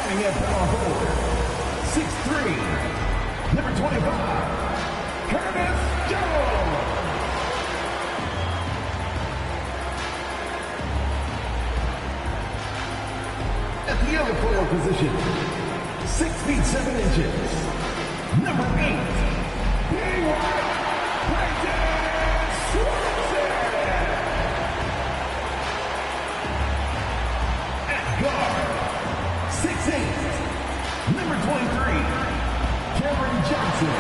Standing at power forward, 6'3", number 25, Curtis Jones. At the other forward position, 6 feet 7 inches, number 8, Brandon Swanson. At guard, 6'8", number 23, Cameron Johnson.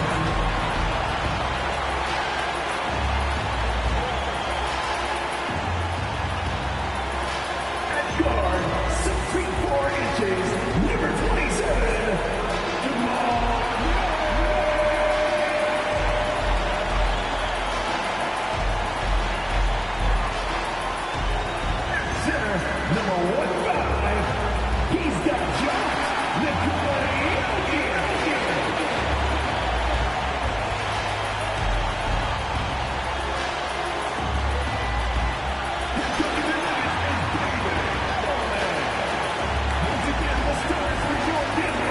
At guard, 6 feet 4 inches, number 27, Jamal center, number 15, he's got Josh Nikolai. Once again, the stars for your dinner.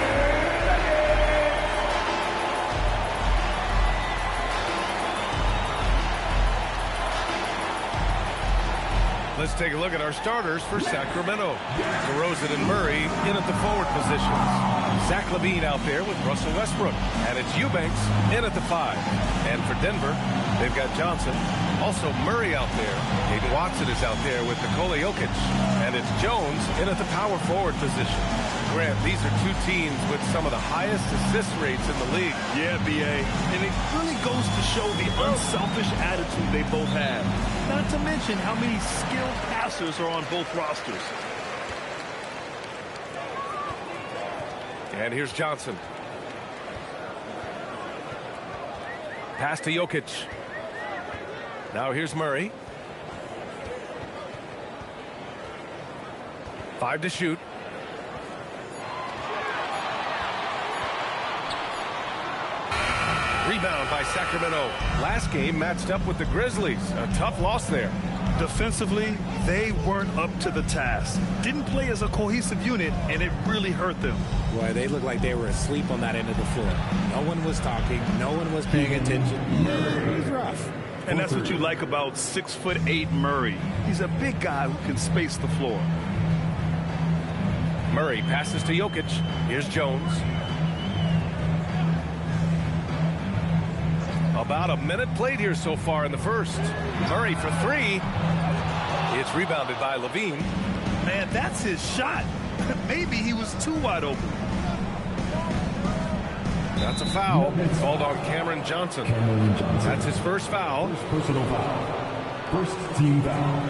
Let's take a look at our starters for Sacramento. DeRozan and Murray in at the forward positions. Zach LaVine out there with Russell Westbrook. And it's Eubanks in at the 5. And for Denver, they've got Johnson. Also Murray out there. Hayden Watson is out there with Nikola Jokic. And it's Jones in at the power forward position. Grant, these are two teams with some of the highest assist rates in the league. Yeah, B.A. And it really goes to show the unselfish attitude they both have. Not to mention how many skilled passers are on both rosters. And here's Johnson. Pass to Jokic. Now here's Murray. 5 to shoot. Rebound by Sacramento. Last game matched up with the Grizzlies. A tough loss there. Defensively, they weren't up to the task. Didn't play as a cohesive unit, and it really hurt them. Boy, they looked like they were asleep on that end of the floor. No one was talking. No one was paying attention. It was rough. And that's what you like about 6'8" Murray. He's a big guy who can space the floor. Murray passes to Jokic. Here's Jones. About a minute played here so far in the first. Murray for 3. It's rebounded by LaVine. Man, that's his shot. Maybe he was too wide open. That's a foul. Called on Cameron Johnson. That's his first foul. First personal foul. First team foul.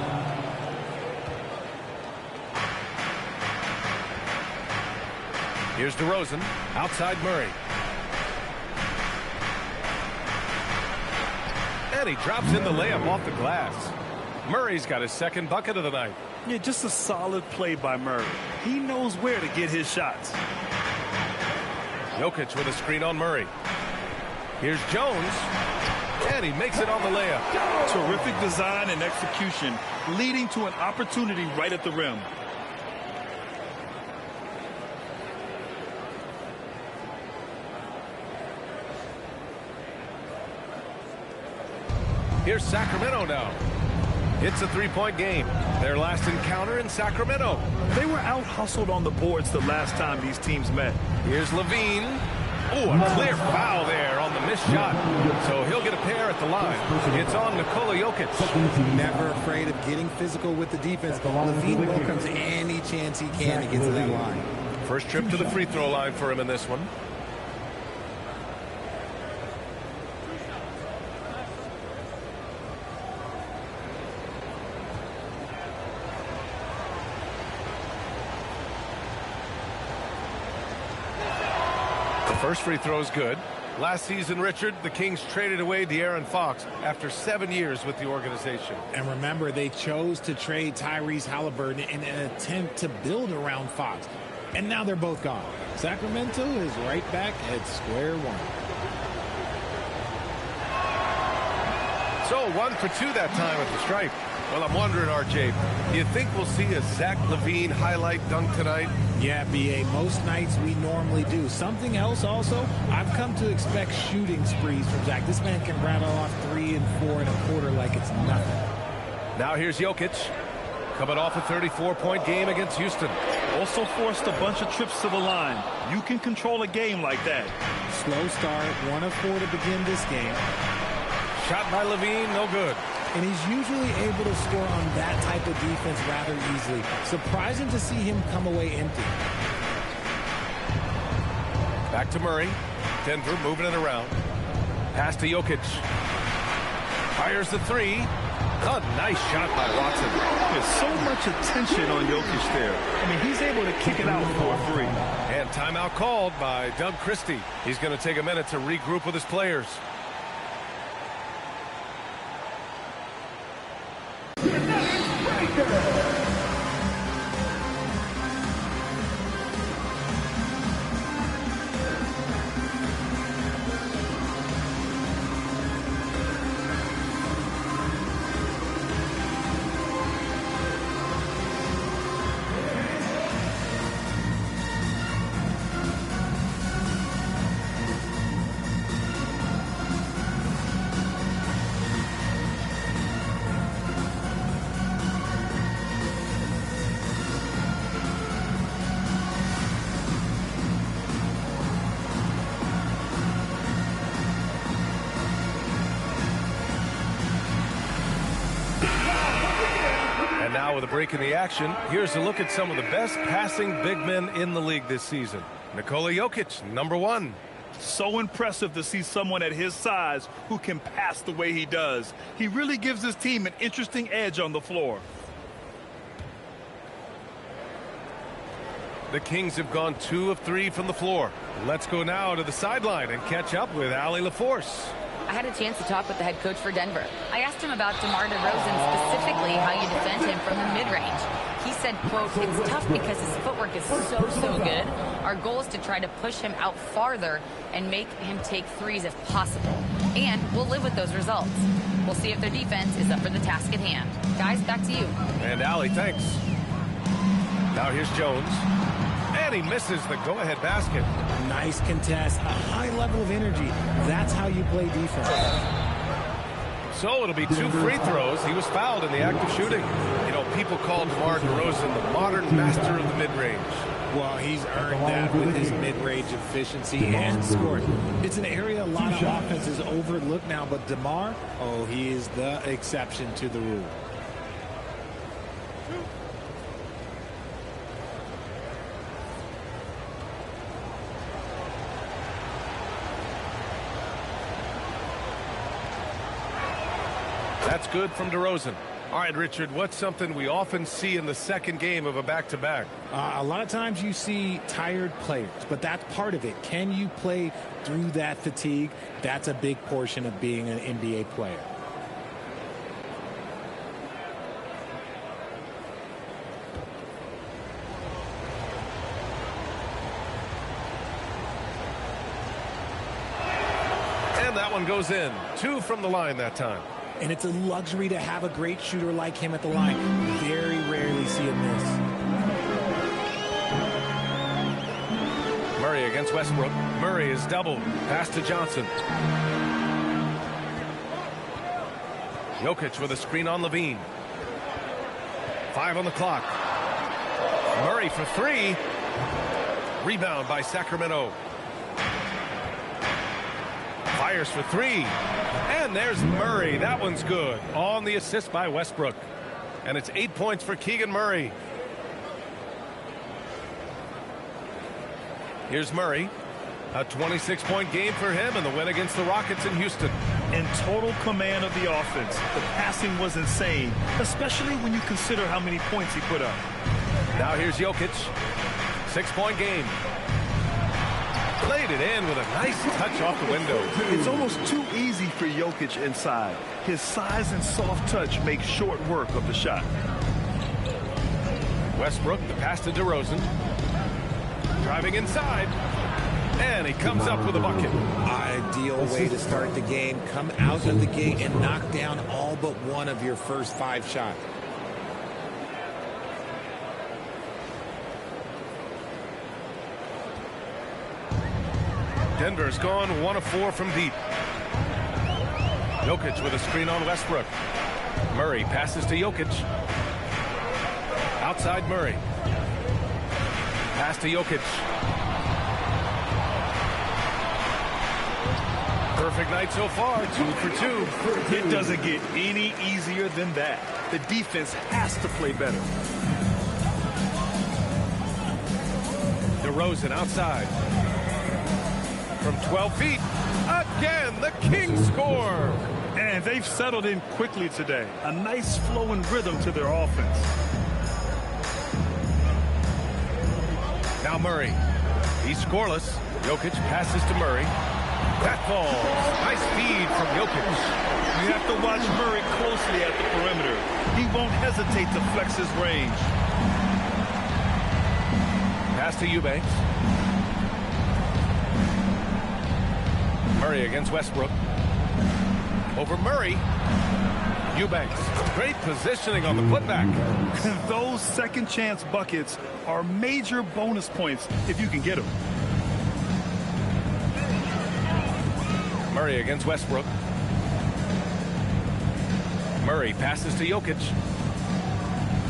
Here's DeRozan. Outside Murray. And he drops in the layup off the glass. Murray's got his second bucket of the night. Yeah, just a solid play by Murray. He knows where to get his shots. Jokic with a screen on Murray. Here's Jones. And he makes it on the layup. Terrific design and execution, leading to an opportunity right at the rim. Here's Sacramento now. It's a three-point game. Their last encounter in Sacramento. They were out-hustled on the boards the last time these teams met. Here's LaVine. Oh, a clear foul there on the missed shot. So he'll get a pair at the line. It's on Nikola Jokic. Never afraid of getting physical with the defense. LaVine welcomes any chance he can to get to that line. First trip to the free throw line for him in this one. First free throw is good. Last season, Richard, the Kings traded away De'Aaron Fox after 7 years with the organization. And remember, they chose to trade Tyrese Halliburton in an attempt to build around Fox. And now they're both gone. Sacramento is right back at square one. So 1 for 2 that time at the stripe. Well, I'm wondering, RJ, do you think we'll see a Zach LaVine highlight dunk tonight? Yeah, B.A., most nights we normally do. Something else also, I've come to expect shooting sprees from Zach. This man can rattle off 3 and 4 and a quarter like it's nothing. Now here's Jokic, coming off a 34-point game against Houston. Also forced a bunch of trips to the line. You can control a game like that. Slow start, 1 of 4 to begin this game. Shot by LaVine, no good. And he's usually able to score on that type of defense rather easily. Surprising to see him come away empty. Back to Murray. Denver moving it around. Pass to Jokic. Fires the 3. A nice shot by Watson. There's so much attention on Jokic there. I mean, he's able to kick it out for a 3. And timeout called by Doug Christie. He's going to take a minute to regroup with his players. And now with a break in the action, here's a look at some of the best passing big men in the league this season. Nikola Jokic, number 1. So impressive to see someone at his size who can pass the way he does. He really gives his team an interesting edge on the floor. The Kings have gone 2 of 3 from the floor. Let's go now to the sideline and catch up with Allie LaForce. I had a chance to talk with the head coach for Denver. I asked him about DeMar DeRozan, specifically how you defend him from the mid-range. He said, quote, "It's tough because his footwork is so good. Our goal is to try to push him out farther and make him take threes if possible. And we'll live with those results. We'll see if their defense is up for the task at hand." Guys, back to you. And Allie, thanks. Now here's Jones. And he misses the go-ahead basket. Nice contest, a high level of energy. That's how you play defense. So it'll be 2 free throws. He was fouled in the act of shooting. You know, people call DeMar DeRozan the modern master of the mid-range. Well, he's earned that with his mid-range efficiency and scoring. It's an area a lot of offenses overlook now, but DeMar, oh, he is the exception to the rule. That's good from DeRozan. All right, Richard, what's something we often see in the second game of a back-to-back? A lot of times you see tired players, but that's part of it. Can you play through that fatigue? That's a big portion of being an NBA player. And that one goes in. 2 from the line that time. And it's a luxury to have a great shooter like him at the line. Very rarely see him miss. Murray against Westbrook. Murray is doubled. Pass to Johnson. Jokic with a screen on LaVine. 5 on the clock. Murray for 3. Rebound by Sacramento. Fires for 3. And there's Murray. That one's good. On the assist by Westbrook. And it's 8 points for Keegan Murray. Here's Murray. A 26-point game for him in the win against the Rockets in Houston. In total command of the offense. The passing was insane, especially when you consider how many points he put up. Now here's Jokic. 6-point game. Played it in with a nice touch off the window. It's almost too easy for Jokic inside. His size and soft touch make short work of the shot. Westbrook, the pass to DeRozan. Driving inside. And he comes up with a bucket. Ideal way to start the game. Come out of the gate and knock down all but one of your first 5 shots. Denver's gone 1 of 4 from deep. Jokic with a screen on Westbrook. Murray passes to Jokic. Outside Murray. Pass to Jokic. Perfect night so far, 2 for 2. It doesn't get any easier than that. The defense has to play better. DeRozan outside. From 12 feet. Again, the Kings score. And they've settled in quickly today. A nice flow and rhythm to their offense. Now Murray. He's scoreless. Jokic passes to Murray. That falls. Nice feed from Jokic. You have to watch Murray closely at the perimeter. He won't hesitate to flex his range. Pass to Eubanks. Murray against Westbrook. Over Murray. Eubanks. Great positioning on the putback. Those second chance buckets are major bonus points if you can get them. Murray against Westbrook. Murray passes to Jokic.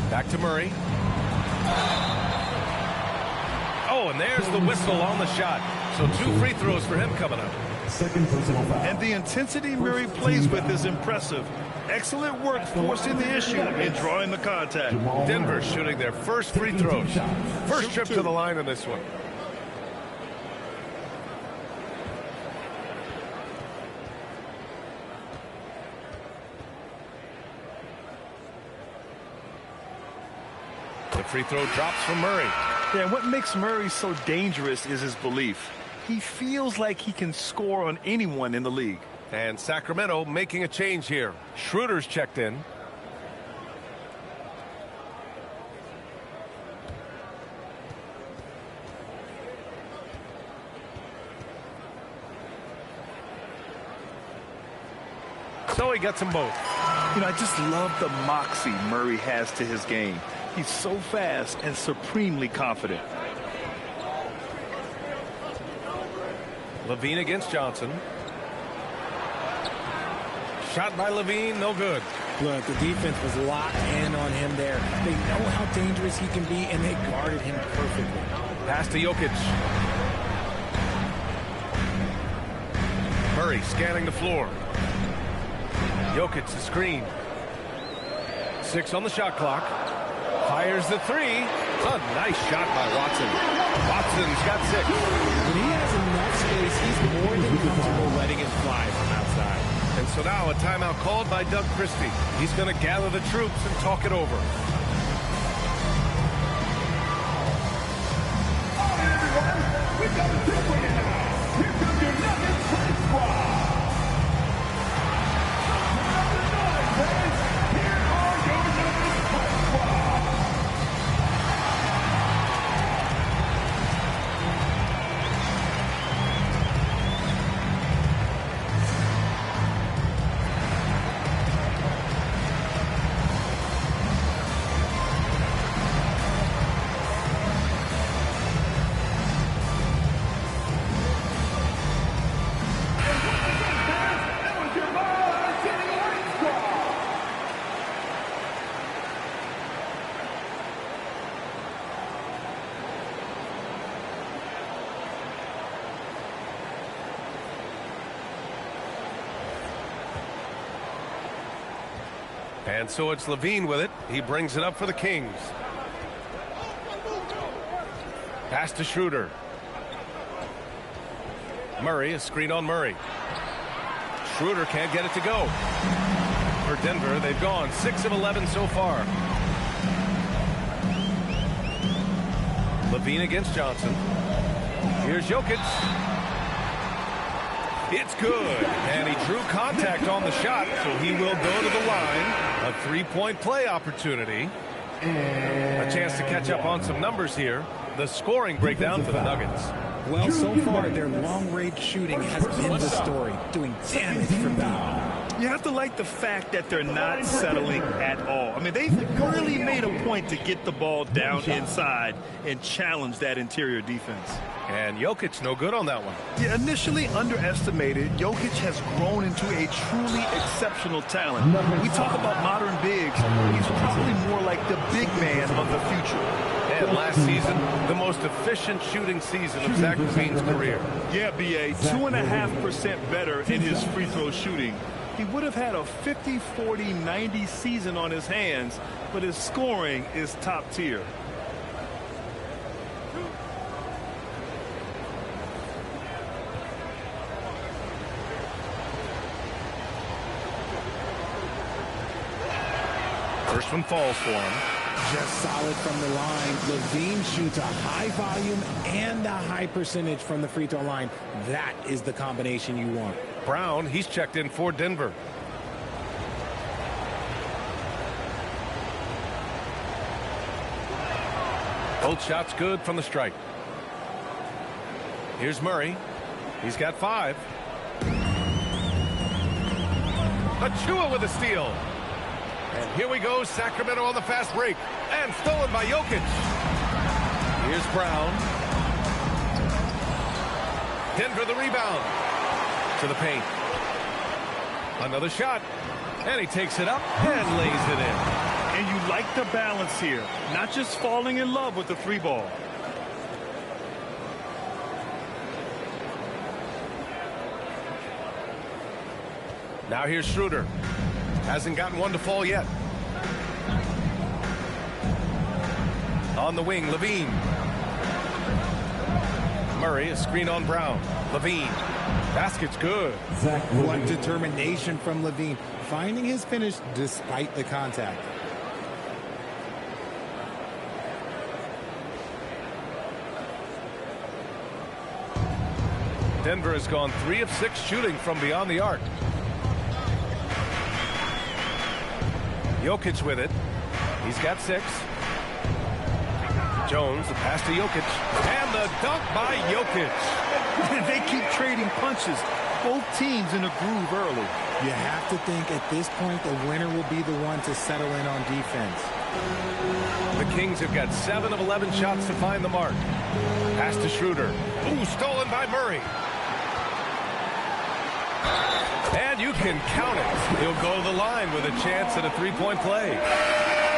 Back to Murray. Oh, and there's the whistle on the shot. So 2 free throws for him coming up. Second personal foul. And the intensity Murray plays with is impressive. Excellent work forcing the issue and drawing the contact. Denver shooting their first free throws. First trip to the line in this one. The free throw drops from Murray. Yeah, and what makes Murray so dangerous is his belief. He feels like he can score on anyone in the league. And Sacramento making a change here. Schroeder's checked in. So he gets them both. You know, I just love the moxie Murray has to his game. He's so fast and supremely confident. Levine against Johnson. Shot by Levine, no good. Look, the defense was locked in on him there. They know how dangerous he can be, and they guarded him perfectly. Pass to Jokic. Murray scanning the floor. Jokic the screen. 6 on the shot clock. Fires the 3. A nice shot by Watson. Watson's got 6. When he has enough space, he's more than comfortable letting it fly from outside. And so now a timeout called by Doug Christie. He's going to gather the troops and talk it over. All right, everyone. We've got a tip for you now. Here comes your Nuggets Pride Squad. Number 9, boys. Here are your Nuggets Pride Squad. That was your hard-hitting Pride Squad. And so it's Levine with it. He brings it up for the Kings. Pass to Schroeder. Murray, a screen on Murray. Schroeder can't get it to go. For Denver, they've gone 6 of 11 so far. Levine against Johnson. Here's Jokic. It's good. And he drew contact on the shot, so he will go to the line. A 3-point play opportunity. A chance to catch up on some numbers here. The scoring breakdown for the Nuggets. Well, so far, their long-range shooting has been the story, doing damage from deep. You have to like the fact that they're not settling at all. I mean, they've really made a point to get the ball down inside and challenge that interior defense. And Jokic no good on that one. Yeah, initially underestimated, Jokic has grown into a truly exceptional talent. We talk about modern bigs. He's probably more like the big man of the future. And last season, the most efficient shooting season of Zach LaVine's career. Yeah, B.A., 2.5% better in his free throw shooting. He would have had a 50, 40, 90 season on his hands, but his scoring is top tier. First one falls for him. Just solid from the line. LaVine shoots a high volume and a high percentage from the free throw line. That is the combination you want. Brown, he's checked in for Denver. Both shots good from the strike. Here's Murray. He's got 5. Achua with a steal. And here we go, Sacramento on the fast break. And stolen by Jokic. Here's Brown. Denver the rebound. To the paint. Another shot. And he takes it up and lays it in. And you like the balance here. Not just falling in love with the 3-ball. Now here's Schroeder. Hasn't gotten one to fall yet. On the wing, LaVine. Murray, a screen on Brown. LaVine. Basket's good. What determination from LaVine. Finding his finish despite the contact. Denver has gone 3 of 6 shooting from beyond the arc. Jokic with it. He's got 6. Jones, the pass to Jokic. And the dunk by Jokic. They keep trading punches. Both teams in a groove early. You have to think at this point the winner will be the one to settle in on defense. The Kings have got 7 of 11 shots to find the mark. Pass to Schroeder. Ooh, stolen by Murray. And you can count it. He'll go to the line with a chance at a 3-point play.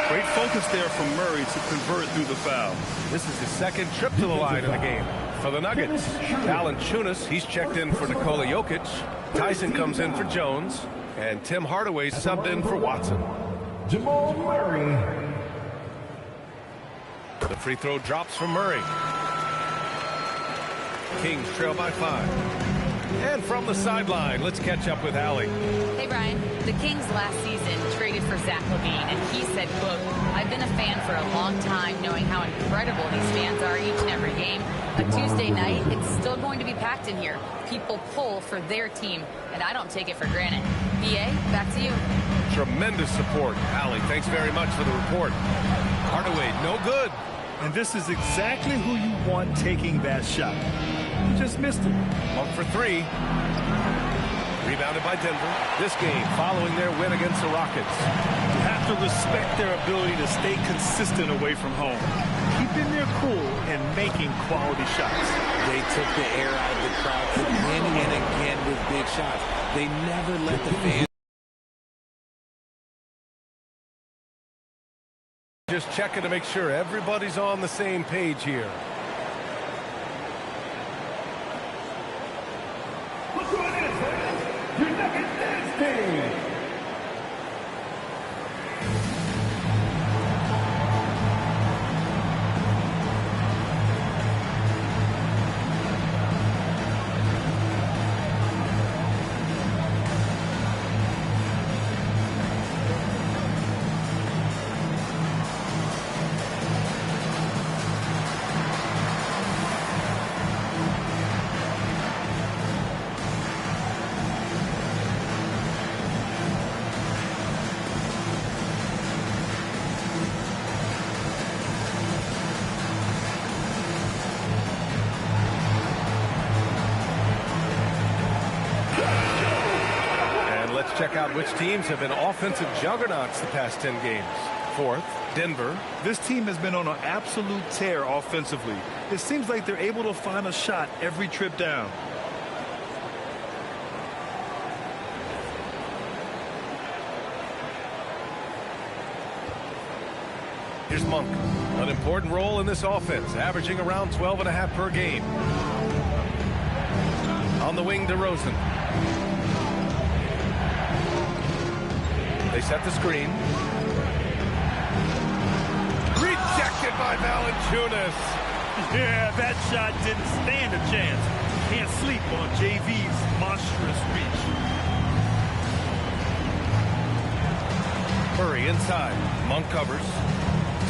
Great focus there from Murray to convert through the foul. This is his second trip to the line in the game. For the Nuggets, Valanciunas, he's checked in for Nikola Jokic. Tyson comes in for Jones. And Tim Hardaway subbed in for Watson. Jamal Murray. The free throw drops from Murray. Kings trail by 5. And from the sideline, let's catch up with Allie. Hey, Brian. The Kings last season traded for Zach LaVine, and he said, quote, I've been a fan for a long time, knowing how incredible these fans are each and every game. But Tuesday night, it's still going to be packed in here. People pull for their team, and I don't take it for granted. B.A., back to you. Tremendous support. Allie, thanks very much for the report. Hardaway, no good. And this is exactly who you want taking that shot. You just missed it. 1 for 3. Rebounded by Denver. This game following their win against the Rockets. You have to respect their ability to stay consistent away from home. Keeping their cool and making quality shots. They took the air out of the crowd again and again with big shots. They never let the fans. Just checking to make sure everybody's on the same page here. Look who it is, fans. Your Nuggets dance team. check out which teams have been offensive juggernauts the past 10 games. Fourth, Denver. This team has been on an absolute tear offensively. It seems like they're able to find a shot every trip down. Here's Monk. An important role in this offense, averaging around 12.5 per game. On the wing, DeRozan. They set the screen. Rejected by Valanciunas. Yeah, that shot didn't stand a chance. Can't sleep on JV's monstrous reach. Murray inside. Monk covers.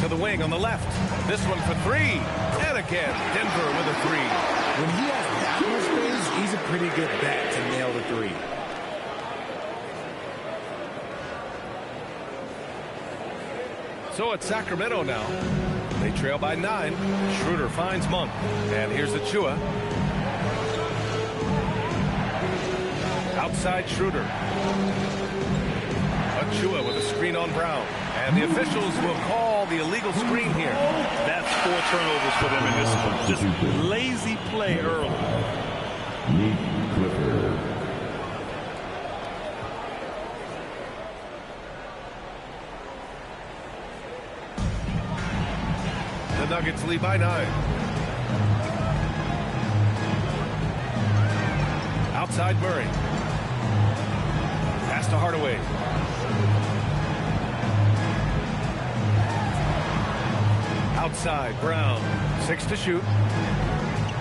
To the wing on the left. This one for three. And again, Denver with a three. When he has that much space, he's a pretty good bet to nail the three. So it's Sacramento now. They trail by 9. Schroeder finds Monk. And here's Achua. Outside Schroeder. Achua with a screen on Brown. And the officials will call the illegal screen here. That's 4 turnovers for them in this one. Just lazy play early. Nick Clifford. The Nuggets lead by 9. Outside Murray. Pass to Hardaway. Outside Brown. 6 to shoot.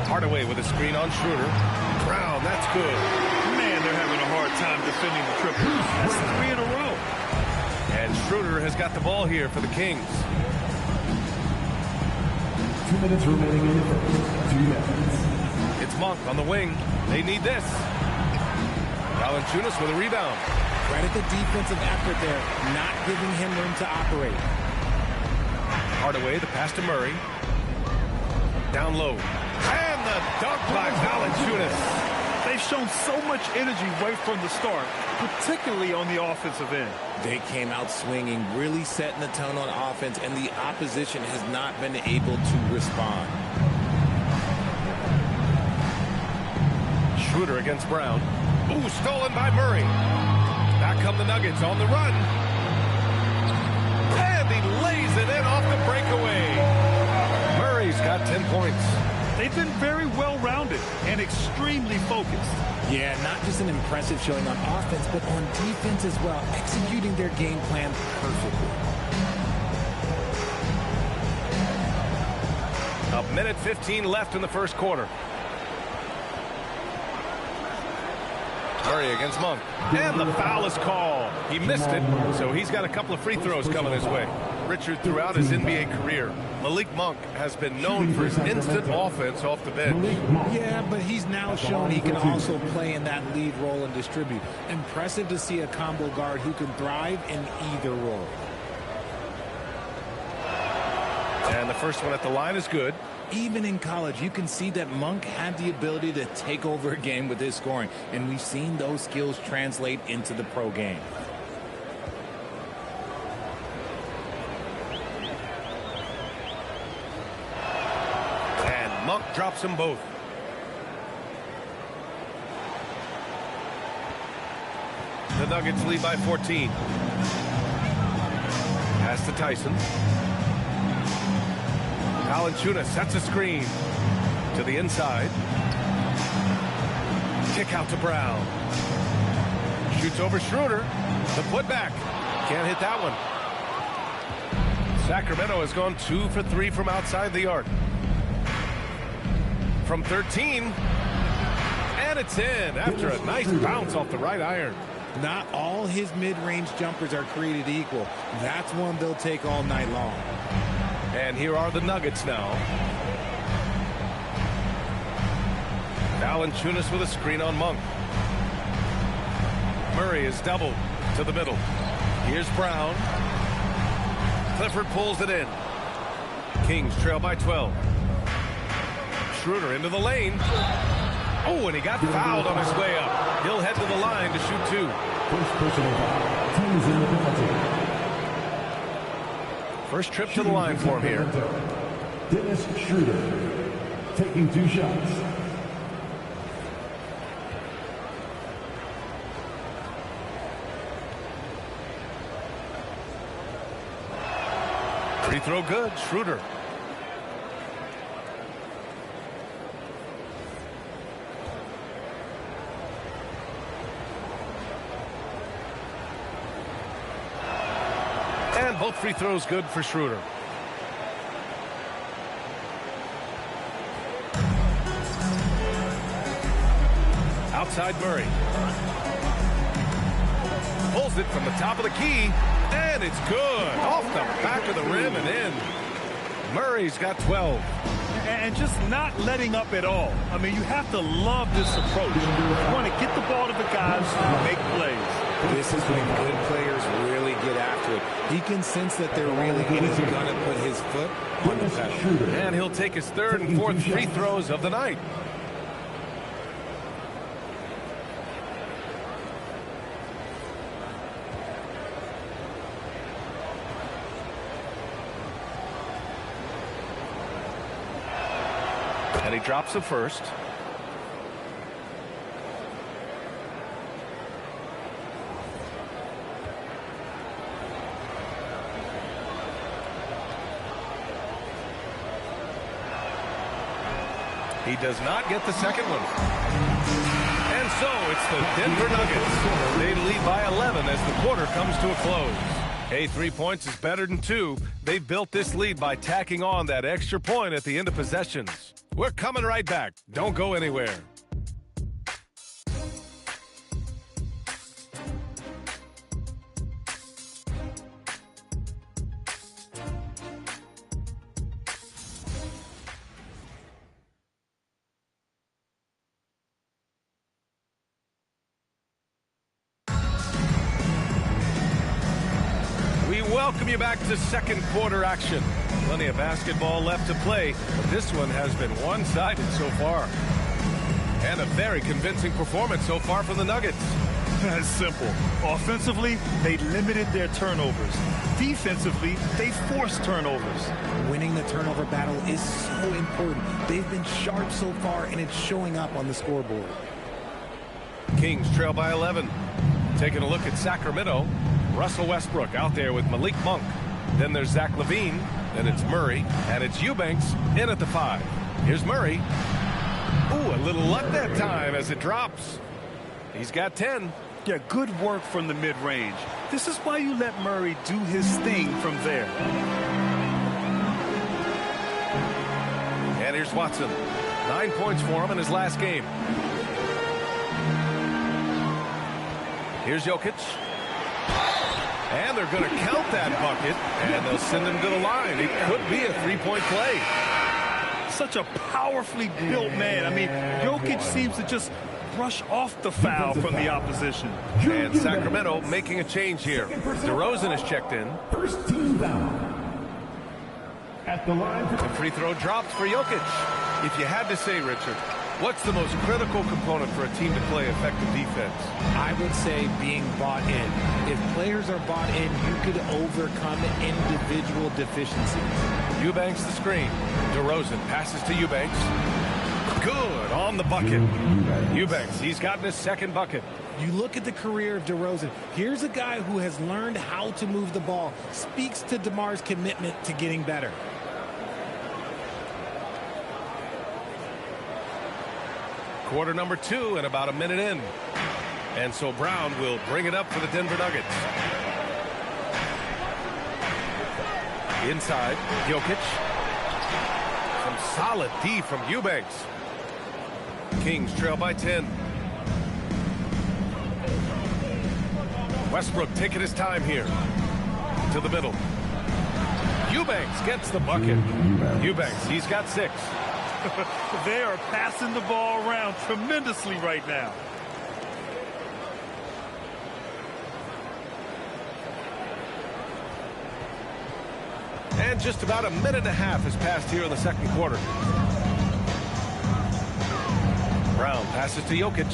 Hardaway with a screen on Schroeder. Brown, that's good. Man, they're having a hard time defending the triple. That's 3 in a row. And Schroeder has got the ball here for the Kings. 2 minutes remaining in the first. 2 minutes. It's Monk on the wing. They need this. Valanciunas with a rebound. Credit the defensive effort there, not giving him room to operate. Hardaway, the pass to Murray. Down low. And the dunk by Valanciunas. They've shown so much energy right from the start, particularly on the offensive end. They came out swinging, really setting the tone on offense, and the opposition has not been able to respond. Schroeder against Brown. Ooh, stolen by Murray. Back come the Nuggets on the run. And he lays it in off the breakaway. Murray's got 10 points. They've been very well-rounded and extremely focused. Yeah, not just an impressive showing on offense, but on defense as well, executing their game plan perfectly. A minute 15 left in the first quarter. Murray against Monk. And the foul is called. He missed it, so he's got a couple of free throws coming his way. Richard, throughout his NBA career, Malik Monk has been known for his instant offense off the bench. Yeah, but he's now shown he can also play in that lead role and distribute. Impressive to see a combo guard who can thrive in either role. And the first one at the line is good. Even in college, you can see that Monk had the ability to take over a game with his scoring, and we've seen those skills translate into the pro game. And Monk drops them both. The Nuggets lead by 14. Pass to Tyson. Valanciunas sets a screen to the inside. Kick out to Brown. Shoots over Schroeder. The putback. Can't hit that one. Sacramento has gone 2 for 3 from outside the arc. From 13. And it's in after a nice bounce off the right iron. Not all his mid-range jumpers are created equal. That's one they'll take all night long. And here are the Nuggets now. Valanciunas with a screen on Monk. Murray is doubled to the middle. Here's Brown. Clifford pulls it in. Kings trail by 12. Schroeder into the lane. Oh, and he got fouled on his way up. He'll head to the line to shoot 2. First personal foul. Teams in the penalty. First trip to the line for him here. Dennis Schroeder taking 2 shots. Free throw good, Schroeder. And both free throws good for Schroeder. Outside Murray. Pulls it from the top of the key, and it's good. Off the back of the rim and in. Murray's got 12. And just not letting up at all. I mean, you have to love this approach. You want to get the ball to the guys who make plays. This is when good players really get after it. He can sense that they're really going to put his foot on the pedal. And he'll take his 3rd and 4th free throws of the night. And he drops the first. He does not get the second one. And so it's the Denver Nuggets. They lead by 11 as the quarter comes to a close. Hey, 3 points is better than 2. They built this lead by tacking on that extra point at the end of possessions. We're coming right back. Don't go anywhere. Welcome you back to second quarter action. Plenty of basketball left to play, but this one has been one-sided so far. And a very convincing performance so far from the Nuggets. That's simple. Offensively, they limited their turnovers. Defensively, they forced turnovers. Winning the turnover battle is so important. They've been sharp so far, and it's showing up on the scoreboard. Kings trail by 11. Taking a look at Sacramento. Russell Westbrook out there with Malik Monk. Then there's Zach LaVine. Then it's Murray. And it's Eubanks in at the 5. Here's Murray. Ooh, a little luck that time as it drops. He's got 10. Yeah, good work from the mid-range. This is why you let Murray do his thing from there. And here's Watson. 9 points for him in his last game. Here's Jokic. And they're going to count that bucket, and they'll send him to the line. It could be a three-point play. Such a powerfully built man. I mean, Jokic seems to just brush off the foul from the opposition. And Sacramento making a change here. DeRozan is checked in. First team down. At the line. The free throw dropped for Jokic. If you had to say, Richard, what's the most critical component for a team to play effective defense? I would say being bought in. If players are bought in, you could overcome individual deficiencies. Eubanks the screen. DeRozan passes to Eubanks. Good on the bucket. Eubanks, he's gotten his second bucket. You look at the career of DeRozan. Here's a guy who has learned how to move the ball. Speaks to DeMar's commitment to getting better. Quarter number 2 and about a minute in. And so Brown will bring it up for the Denver Nuggets. Inside, Jokic. Some solid D from Eubanks. Kings trail by 10. Westbrook taking his time here. To the middle. Eubanks gets the bucket. Eubanks, he's got 6. They are passing the ball around tremendously right now. And just about a minute and a half has passed here in the second quarter. Brown Passes to Jokic.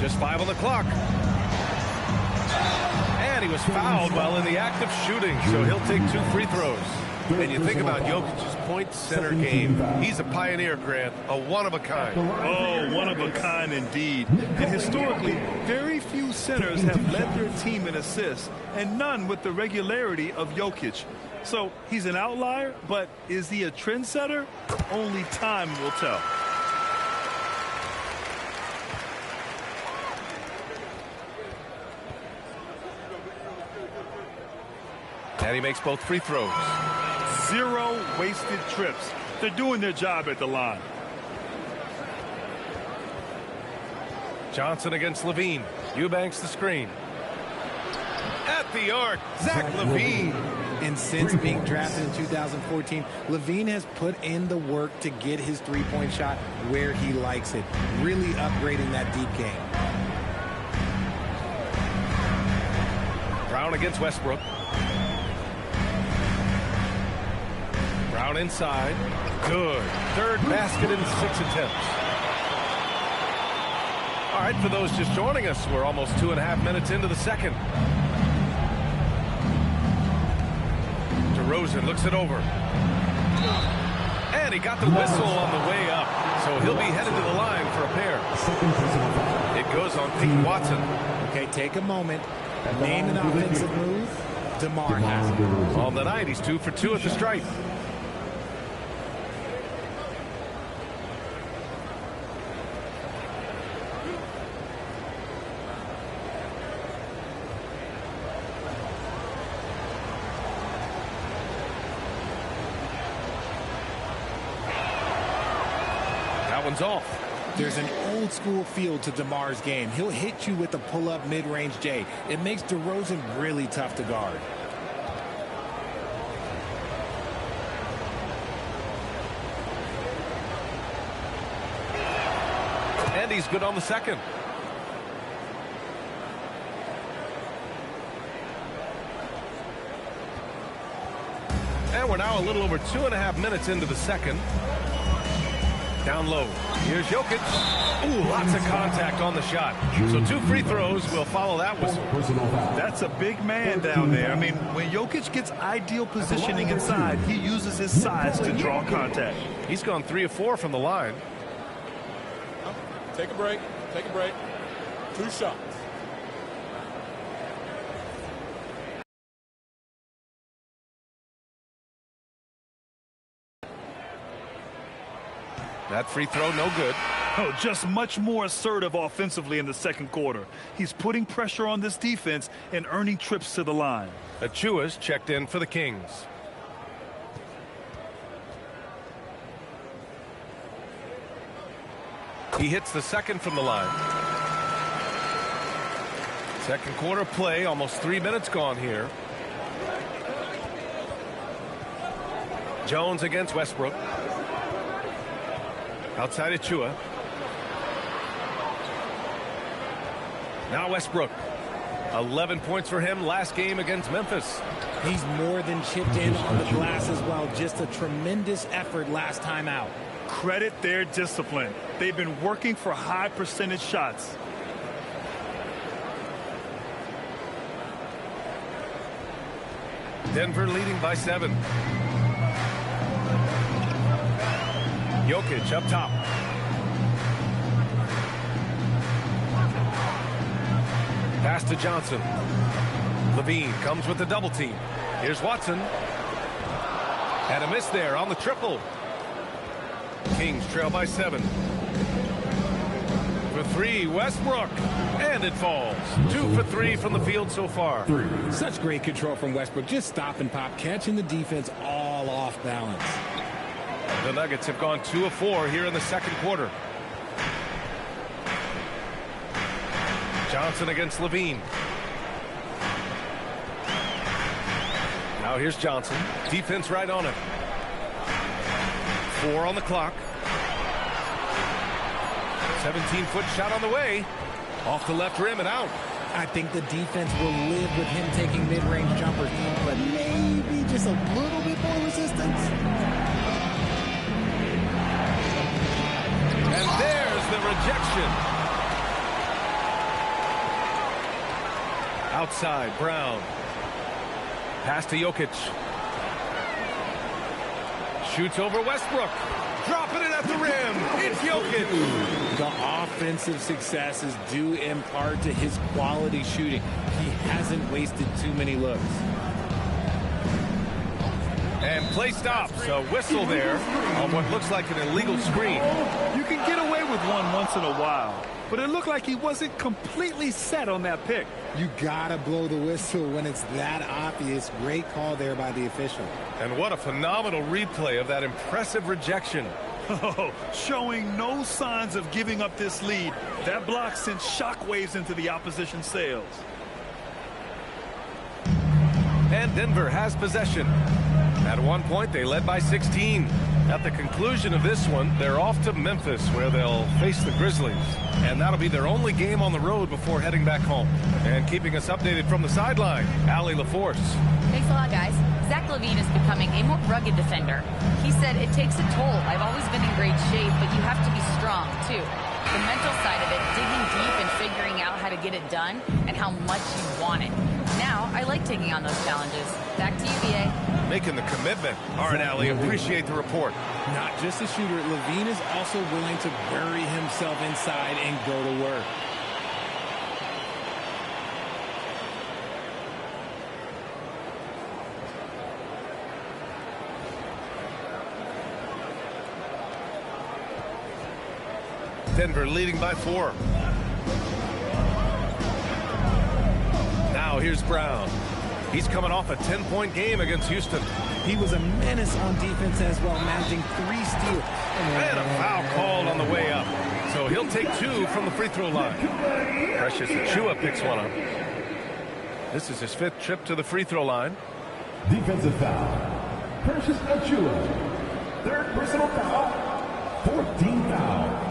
Just 5 on the clock. And he was fouled while in the act of shooting, so he'll take 2 free throws. And you think about Jokic's point center game. He's a pioneer, Grant, a one-of-a-kind. Oh, one of a kind indeed. And historically, very few centers have led their team in assists, and none with the regularity of Jokic. So he's an outlier, but is he a trendsetter? Only time will tell. And he makes both free throws. 0 wasted trips. They're doing their job at the line. Johnson against Levine. Eubanks the screen. At the arc, Zach LaVine. And since being drafted in 2014, LaVine has put in the work to get his three-point shot where he likes it, really upgrading that deep game. Brown against Westbrook. Brown inside. Good. Third basket in 6 attempts. All right, for those just joining us, we're almost 2.5 minutes into the second. DeRozan looks it over. And he got the whistle on the way up, so he'll be headed to the line for a pair. It goes on Peyton Watson. Okay, take a moment. Name an offensive move. DeMar has it. On the night, he's 2 for 2 at the stripe. That one's off. There's an old school feel to DeMar's game. He'll hit you with a pull-up mid-range J. It makes DeRozan really tough to guard. And he's good on the second. And we're now a little over 2.5 minutes into the second. Down low. Here's Jokic. Ooh, lots of contact on the shot. So 2 free throws will follow that whistle. That's a big man down there. I mean, when Jokic gets ideal positioning inside, he uses his size to draw contact. He's gone 3 of 4 from the line. Take a break. Take a break. 2 shots. That free throw, no good. Oh, just much more assertive offensively in the second quarter. He's putting pressure on this defense and earning trips to the line. Achua's checked in for the Kings. He hits the second from the line. Second quarter play, almost 3 minutes gone here. Jones against Westbrook. Outside Achua. Now Westbrook. 11 points for him last game against Memphis. He's more than chipped in on the glass as well. Just a tremendous effort last time out. Credit their discipline. They've been working for high percentage shots. Denver leading by 7. Jokic up top. Pass to Johnson. Levine comes with the double team. Here's Watson. And a miss there on the triple. Kings trail by 7. For 3, Westbrook. And it falls. 2 for 3 from the field so far. Such great control from Westbrook. Just stop and pop, catching the defense all off balance. The Nuggets have gone 2 of 4 here in the second quarter. Johnson against Levine. Now here's Johnson. Defense right on him. 4 on the clock. 17-foot shot on the way. Off the left rim and out. I think the defense will live with him taking mid-range jumpers, but maybe just a little bit more resistance. And there's the rejection. Outside, Brown. Pass to Jokic. Shoots over Westbrook. Dropping it at the rim. It's Jokic. The offensive success is due in part to his quality shooting. He hasn't wasted too many looks. And play stops. A whistle there on what looks like an illegal screen. You can get away with one once in a while, but it looked like he wasn't completely set on that pick. You gotta blow the whistle when it's that obvious. Great call there by the official. And what a phenomenal replay of that impressive rejection. Oh, showing no signs of giving up this lead. That block sent shockwaves into the opposition sails. And Denver has possession. At one point, they led by 16. At the conclusion of this one, they're off to Memphis, where they'll face the Grizzlies. And that'll be their only game on the road before heading back home. And keeping us updated from the sideline, Allie LaForce. Thanks a lot, guys. Zach LaVine is becoming a more rugged defender. He said, it takes a toll. I've always been in great shape, but you have to be strong, too. The mental side of it, digging deep and figuring out how to get it done and how much you want it. Now, I like taking on those challenges. Back to you, BA. Making the commitment. All right, Allie, appreciate the report. Not just a shooter, LaVine is also willing to bury himself inside and go to work. Denver leading by 4. Now here's Brown. He's coming off a 10-point game against Houston. He was a menace on defense as well, managing 3 steals. And a foul called on the way up. So he'll take 2 from the free throw line. Precious Achiuwa picks one up. This is his 5th trip to the free throw line. Defensive foul. Precious Achiuwa. 3rd personal foul. 14th foul.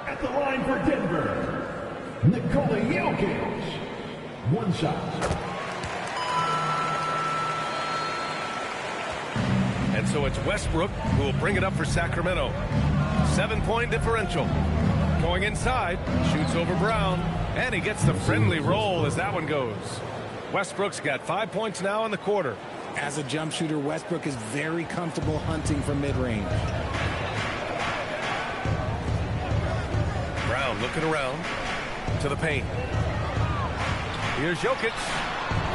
At the line for Denver, Nikola Jokic. 1 shot. And so it's Westbrook who will bring it up for Sacramento. 7-point differential. Going inside, shoots over Brown, and he gets the friendly roll as that one goes. Westbrook's got 5 points now in the quarter. As a jump shooter, Westbrook is very comfortable hunting from mid-range. Brown looking around to the paint. Here's Jokic.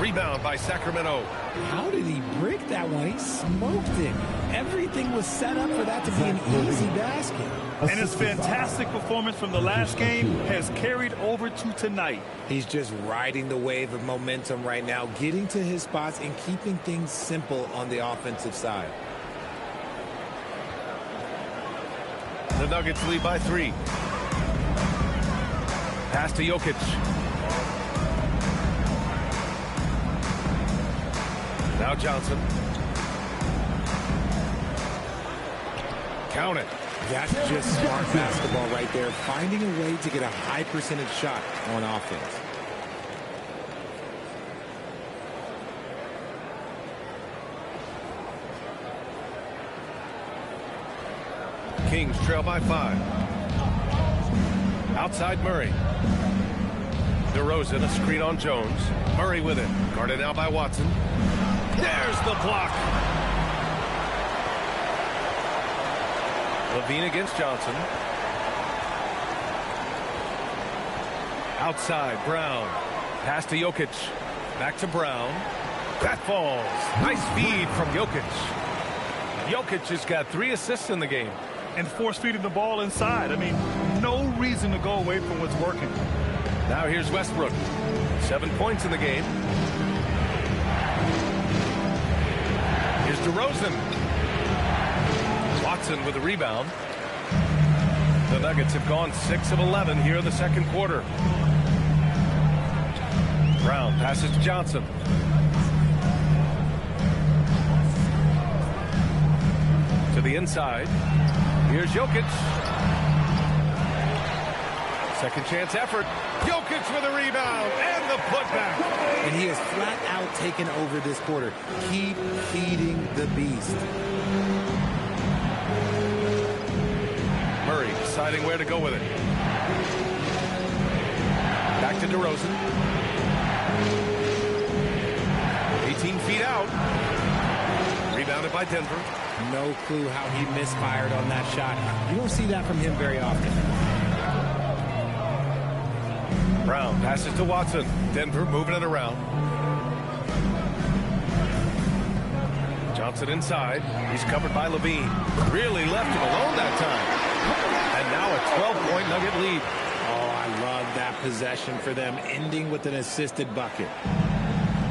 Rebound by Sacramento. How did he break that one? He smoked it. Everything was set up for that to be an easy basket. And his fantastic performance from the last game has carried over to tonight. He's just riding the wave of momentum right now, getting to his spots and keeping things simple on the offensive side. The Nuggets lead by 3. Pass to Jokic. Now Johnson. Count it. That's just smart basketball right there, finding a way to get a high percentage shot on offense. Kings trail by 5. Outside Murray. DeRozan, a screen on Jones. Murray with it. Guarded now by Watson. There's the block. LaVine against Johnson. Outside, Brown. Pass to Jokic. Back to Brown. That falls. Nice feed from Jokic. Jokic has got 3 assists in the game. And force feeding the ball inside. I mean, no reason to go away from what's working. Now here's Westbrook. 7 points in the game. Here's DeRozan. Watson with a rebound. The Nuggets have gone 6 of 11 here in the second quarter. Brown passes to Johnson. To the inside. Here's Jokic. Second chance effort. Jokic with a rebound and the putback. And he has flat out taken over this quarter. Keep feeding the beast. Murray deciding where to go with it. Back to DeRozan. 18 feet out. Rebounded by Denver. No clue how he misfired on that shot. You don't see that from him very often. Brown passes to Watson. Denver moving it around. Johnson inside. He's covered by Levine. Really left him alone that time. And now a 12-point Nugget lead. Oh, I love that possession for them, ending with an assisted bucket.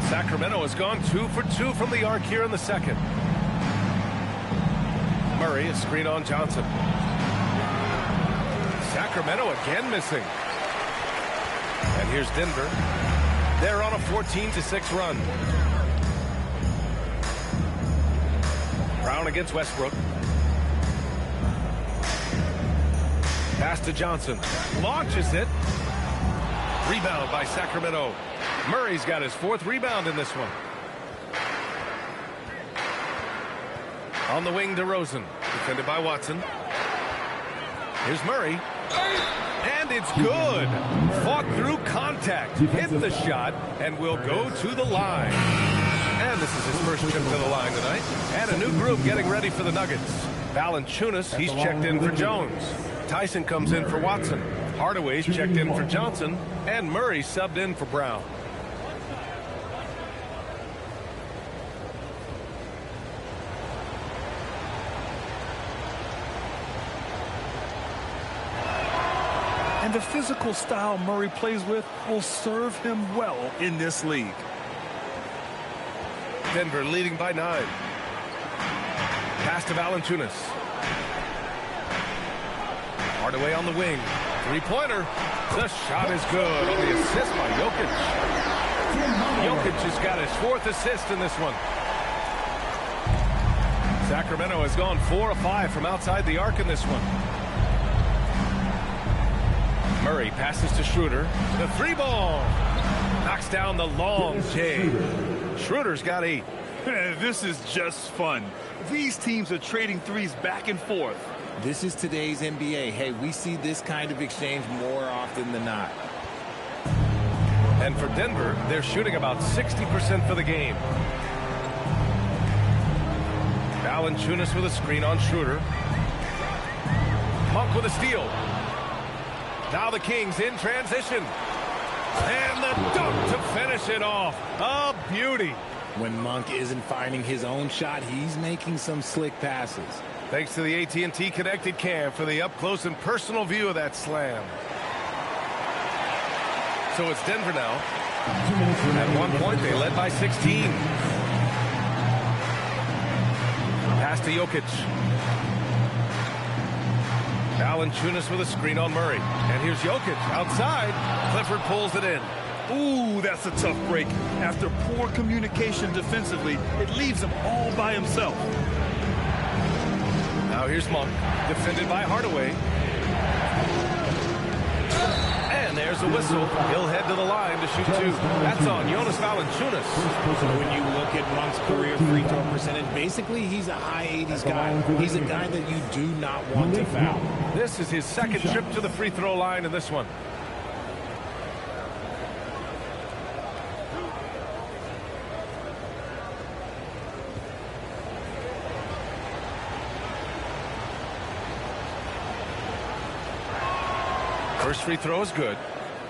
Sacramento has gone 2 for 2 from the arc here in the second. Murray, a screen on Johnson. Sacramento again missing. And here's Denver. They're on a 14-6 run. Brown against Westbrook. Pass to Johnson. Launches it. Rebound by Sacramento. Murray's got his 4th rebound in this one. On the wing, DeRozan. Defended by Watson. Here's Murray. And it's good. Fought through contact. Hit the shot and will go to the line. And this is his first trip to the line tonight. And a new group getting ready for the Nuggets. Valanciunas, he's checked in for Jones. Tyson comes in for Watson. Hardaway's checked in for Johnson. And Murray subbed in for Brown. And the physical style Murray plays with will serve him well in this league. Denver leading by 9. Pass to Valanciunas. Hardaway on the wing. 3-pointer. The shot is good on the assist by Jokic. Jokic has got his 4th assist in this one. Sacramento has gone 4 of 5 from outside the arc in this one. Murray passes to Schroeder. The 3-ball. Knocks down the long J. Schroeder's got 8. This is just fun. These teams are trading threes back and forth. This is today's NBA. Hey, we see this kind of exchange more often than not. And for Denver, they're shooting about 60% for the game. Valanciunas with a screen on Schroeder. Monk with a steal. Now the Kings in transition. And the dunk to finish it off. A beauty. When Monk isn't finding his own shot, he's making some slick passes. Thanks to the AT&T Connected Cam for the up-close and personal view of that slam. So it's Denver now. At one point, they led by 16. Pass to Jokic. Valanciunas with a screen on Murray. And here's Jokic outside. Clifford pulls it in. Ooh, that's a tough break. After poor communication defensively, it leaves him all by himself. Now here's Monk, defended by Hardaway. And there's a whistle. He'll head to the line to shoot 2. That's on Jonas Valanciunas. So when you look at Monk's career free throw percentage, basically he's a high 80s guy. He's a guy that you do not want to foul. This is his second trip to the free throw line in this one. First free throw is good.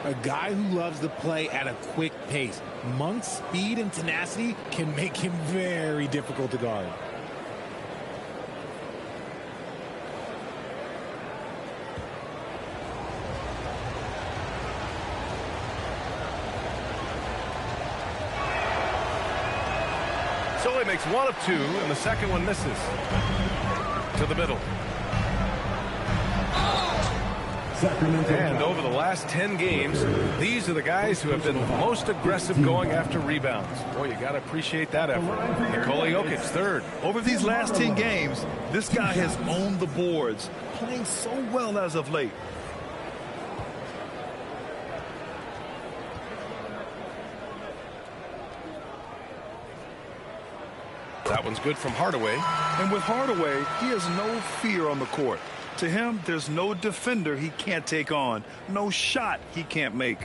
A guy who loves to play at a quick pace. Monk's speed and tenacity can make him very difficult to guard. So he makes 1 of 2, and the second one misses. To the middle. And over the last 10 games, these are the guys who have been most aggressive going after rebounds. Boy, you got to appreciate that effort. Nikola Jokic, 3rd. Over these last 10 games, this guy has owned the boards, playing so well as of late. That one's good from Hardaway. And with Hardaway, he has no fear on the court. To him, there's no defender he can't take on, no shot he can't make.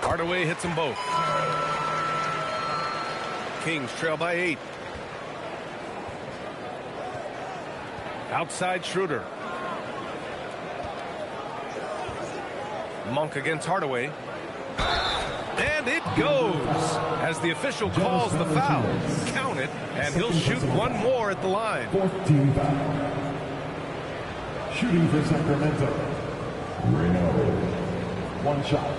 Hardaway hits them both. Kings trail by 8. Outside Schroeder. Monk against Hardaway. And it goes as the official calls the foul. Count it, and he'll shoot one more at the line. 4th team foul. Shooting for Sacramento. Reno. One shot.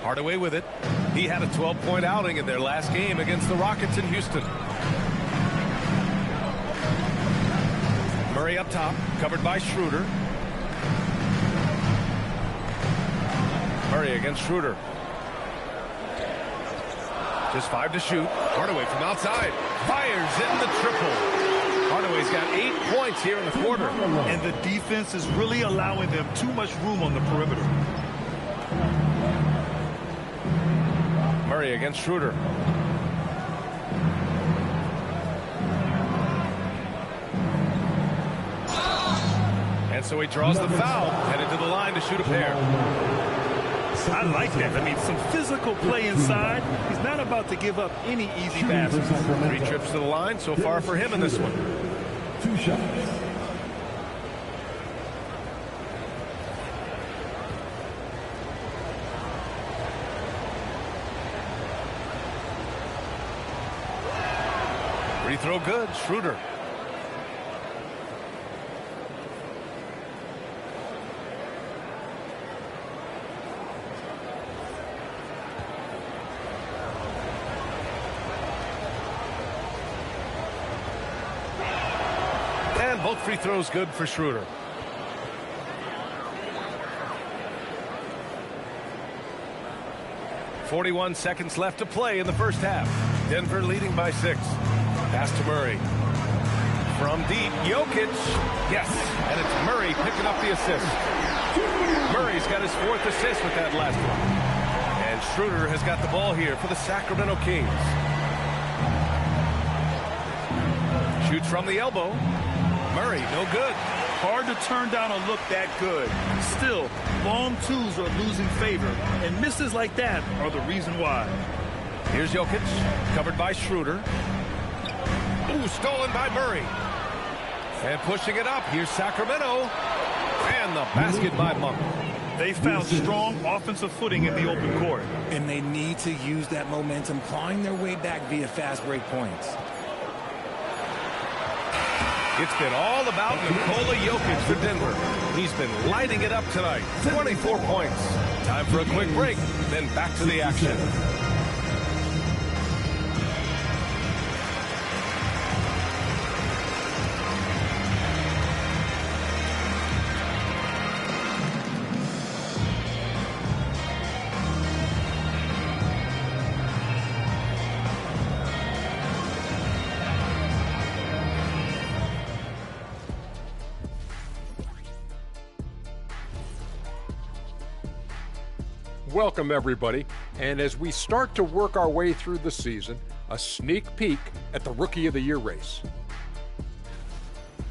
Hardaway with it. He had a 12-point outing in their last game against the Rockets in Houston. Murray up top, covered by Schroeder. Murray against Schroeder. Just 5 to shoot. Hardaway from outside. Fires in the triple. Hardaway's got 8 points here in the quarter. And the defense is really allowing them too much room on the perimeter. Murray against Schroeder. And so he draws the foul, headed to the line to shoot a pair. I like that. I mean, some physical play inside. He's not about to give up any easy baskets. 3 trips to the line so far for him in this one. 2 shots. Free throw good. Schroeder. And both free throws good for Schroeder. .41 seconds left to play in the first half. Denver leading by 6. Pass to Murray. From deep, Jokic. Yes, and it's Murray picking up the assist. Murray's got his 4th assist with that last one. And Schroeder has got the ball here for the Sacramento Kings. Shoots from the elbow. Murray, no good. Hard to turn down a look that good. Still, long twos are losing favor, and misses like that are the reason why. Here's Jokic, covered by Schroeder. Ooh, stolen by Murray. And pushing it up, here's Sacramento. And the basket by Monk. They found strong offensive footing in the open court. And they need to use that momentum, clawing their way back via fast break points. It's been all about Nikola Jokic for Denver. He's been lighting it up tonight. 24 points. Time for a quick break, then back to the action. Welcome, everybody. And as we start to work our way through the season, a sneak peek at the Rookie of the Year race.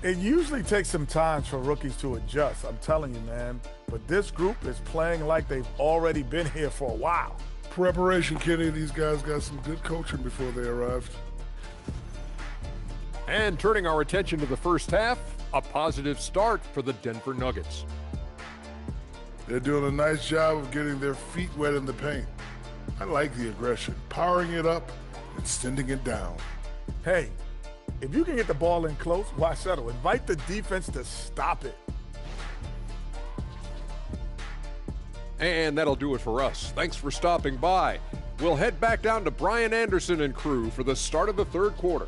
It usually takes some time for rookies to adjust, I'm telling you, man. But this group is playing like they've already been here for a while. Preparation, Kenny. These guys got some good coaching before they arrived. And turning our attention to the first half, a positive start for the Denver Nuggets. They're doing a nice job of getting their feet wet in the paint. I like the aggression, powering it up and sending it down. Hey, if you can get the ball in close, why settle? Invite the defense to stop it. And that'll do it for us. Thanks for stopping by. We'll head back down to Brian Anderson and crew for the start of the third quarter.